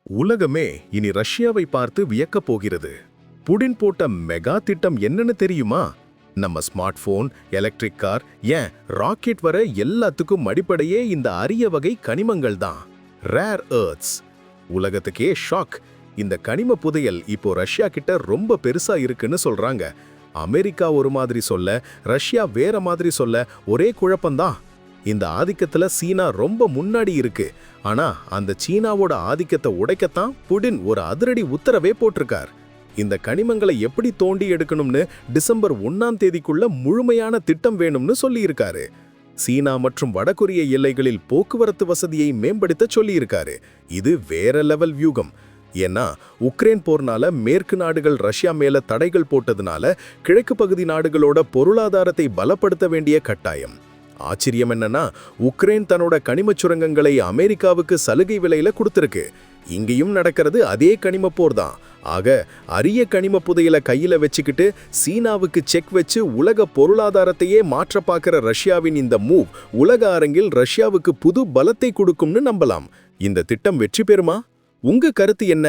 உலகமே இனி ரஷ்யாவை பார்த்து வியக்கப் போகிறது. புடின் போட்ட மெகா திட்டம் என்னன்னு தெரியுமா? நம்ம ஸ்மார்ட் போன், எலக்ட்ரிக் கார், ஏன் ராக்கெட் வர எல்லாத்துக்கும் அடிப்படையே இந்த அரிய வகை கனிமங்கள் தான். Rare earths. உலகத்துக்கே ஷாக். இந்த கனிம புதையல் இப்போ ரஷ்யா கிட்ட ரொம்ப பெருசா இருக்குன்னு சொல்றாங்க. அமெரிக்கா ஒரு மாதிரி சொல்ல, ரஷ்யா வேற மாதிரி சொல்ல, ஒரே குழப்பம்தான். இந்த ஆதிக்கத்துல சீனா ரொம்ப முன்னாடி இருக்கு. ஆனா அந்த சீனாவோட ஆதிக்கத்தை உடைக்கத்தான் புடின் ஒரு அதிரடி உத்தரவே போட்டிருக்கார். இந்த கனிமங்களை எப்படி தோண்டி எடுக்கணும்னு டிசம்பர் 1ஆம் தேதிக்குள்ள முழுமையான திட்டம் வேணும்னு சொல்லியிருக்காரு. சீனா மற்றும் வடகொரிய எல்லைகளில் போக்குவரத்து வசதியை மேம்படுத்த சொல்லியிருக்காரு. இது வேற லெவல் வியூகம். ஏன்னா உக்ரைன் போர்னால மேற்கு நாடுகள் ரஷ்யா மேல தடைகள் போட்டதுனால கிழக்கு பகுதி நாடுகளோட பொருளாதாரத்தை பலப்படுத்த வேண்டிய கட்டாயம். ஆச்சரியம் என்னன்னா, உக்ரைன் தன்னோட கனிமச் சுரங்கங்களை அமெரிக்காவுக்கு சலுகை விலையில கொடுத்திருக்கு. இங்கேயும் நடக்கிறது அதே கனிம போர் தான். ஆக அரிய கனிம புதையலை கையில வச்சுக்கிட்டு சீனாவுக்கு செக் வச்சு உலக பொருளாதாரத்தையே மாற்ற பார்க்கிற ரஷ்யாவின் இந்த மூவ் உலக அரங்கில் ரஷ்யாவுக்கு புது பலத்தை கொடுக்கும்னு நம்பலாம். இந்த திட்டம் வெற்றி பெறுமா? உங்க கருத்து என்ன?